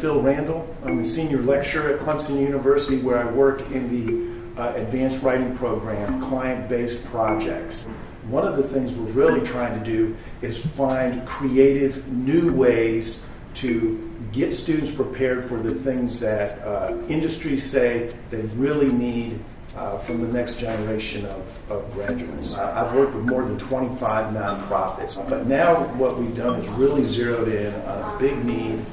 Phil Randall. I'm a senior lecturer at Clemson University, where I work in the advanced writing program, client-based projects. One of the things we're really trying to do is find creative new ways to get students prepared for the things that industries say they really need from the next generation of graduates. I've worked with more than 25 nonprofits, but now what we've done is really zeroed in on a big need,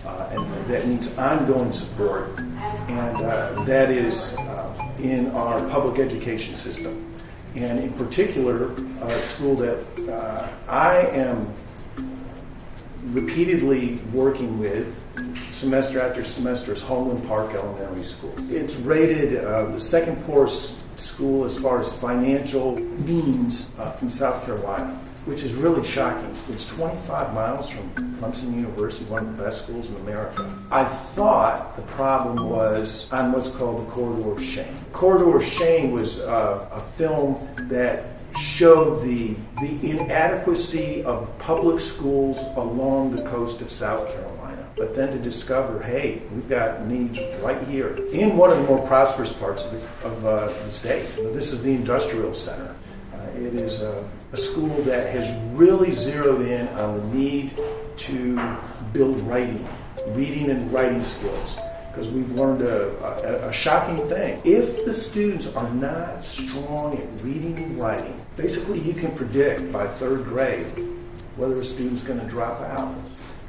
and that needs ongoing support, and that is in our public education system. And in particular, a school that I am repeatedly working with semester after semester is Homeland Park Elementary School. It's rated the second poorest school as far as financial means in South Carolina, which is really shocking. It's 25 miles from Clemson University, one of the best schools in America. I thought the problem was on what's called the Corridor of Shame. Corridor of Shame was a film that showed the inadequacy of public schools along the coast of South Carolina. But then to discover, hey, we've got needs right here in one of the more prosperous parts of the state. This is the Industrial Center. It is a school that has really zeroed in on the need to build reading and writing skills. Because we've learned a shocking thing. If the students are not strong at reading and writing, basically you can predict by third grade whether a student's going to drop out.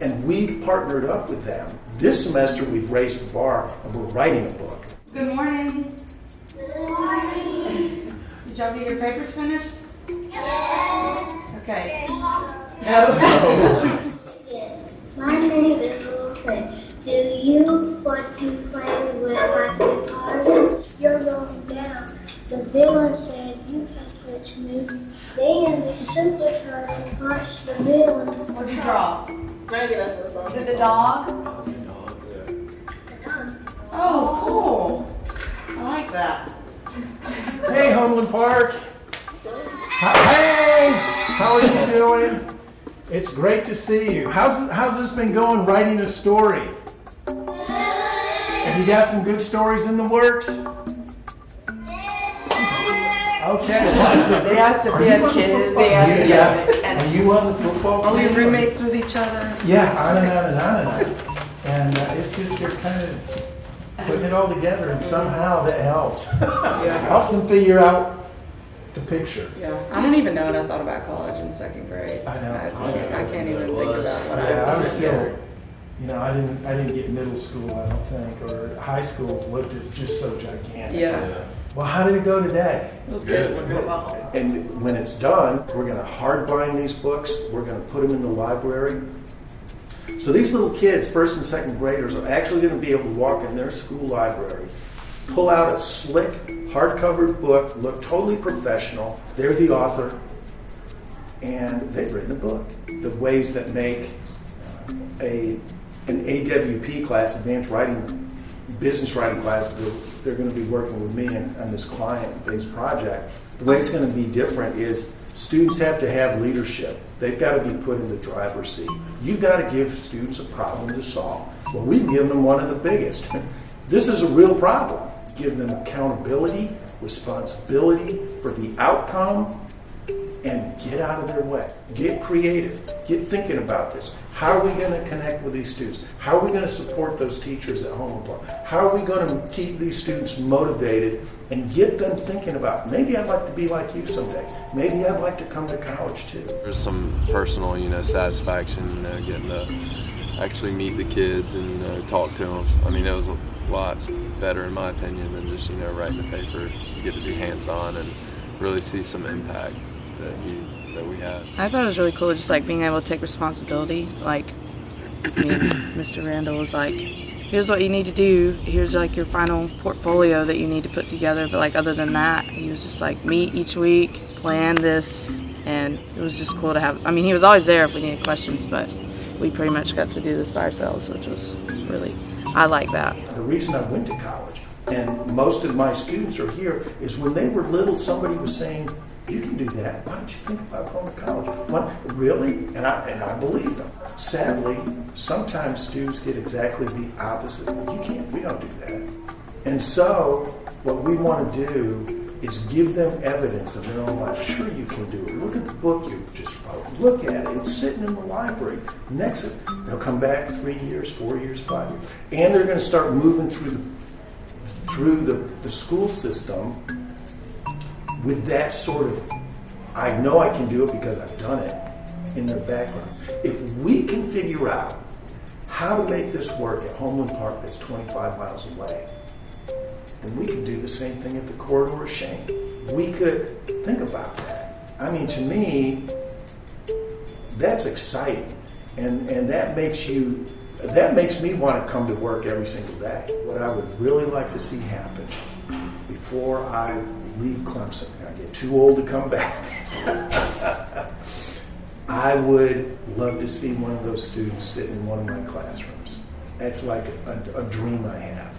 And we've partnered up with them. This semester we've raised the bar and we're writing a book. Good morning. Good morning. Did y'all get your papers finished? Yes. Okay. No. Yes. My name is Phillip. Do you want to play with my guitars? You're going down. The villain said you can switch me. Then the superstar punched the villain. What'd you draw? Is it the dog? Oh, cool. I like that. Hey, Homeland Park. Hey, how are you doing? It's great to see you. How's this been going, writing a story? Have you got some good stories in the works? Okay. They asked if we had kids. They asked if Are you on the football team? are we roommates with each other? Yeah, on and on and on and on. And it's just they're kind of putting it all together, and somehow that helps. Helps them figure out the picture. Yeah. I don't even know what I thought about college in second grade. I know. I can't even think about what I was did. still, I didn't get middle school, I don't think, or high school looked as just so gigantic. Yeah. Well, how did it go today? It was good. And when it's done, we're going to hardbind these books. We're going to put them in the library. So these little kids, first and second graders, are actually going to be able to walk in their school library, pull out a slick, hardcover book, look totally professional. They're the author, and they've written a book. The ways that make an AWP class, advanced writing, business writing class, they're going to be working with me on this client-based project. The way it's going to be different is students have to have leadership. They've got to be put in the driver's seat. You've got to give students a problem to solve. Well, we've given them one of the biggest. This is a real problem. Give them accountability, responsibility for the outcome, and get out of their way. Get creative. Get thinking about this. How are we going to connect with these students? How are we going to support those teachers at home? How are we going to keep these students motivated and get them thinking about, maybe I'd like to be like you someday. Maybe I'd like to come to college too. There's some personal, satisfaction, getting to actually meet the kids and talk to them. I mean, it was a lot better in my opinion than just, writing the paper. You get to be hands-on and really see some impact that we had. I thought it was really cool just being able to take responsibility. Mr. Randall was like, here's what you need to do, here's your final portfolio that you need to put together, but other than that, he was just meet each week, plan this, and it was just cool to have. He was always there if we needed questions, but we pretty much got to do this by ourselves, which was really, I like that. The reason I went to college and most of my students are here, is when they were little, somebody was saying, you can do that. Why don't you think about going to college? What, really? And I believed them. Sadly, sometimes students get exactly the opposite. You can't, we don't do that. And so, what we want to do is give them evidence of their own life. Sure, you can do it. Look at the book you just wrote. Look at it. It's sitting in the library. Next, they'll come back 3 years, 4 years, 5 years. And they're going to start moving through the school system with that sort of, I know I can do it because I've done it, in their background. If we can figure out how to make this work at Homeland Park that's 25 miles away, then we could do the same thing at the Corridor of Shame. We could think about that. I mean, to me, that's exciting. And that makes me want to come to work every single day. What I would really like to see happen before I leave Clemson, I get too old to come back, I would love to see one of those students sit in one of my classrooms. That's like a dream I have.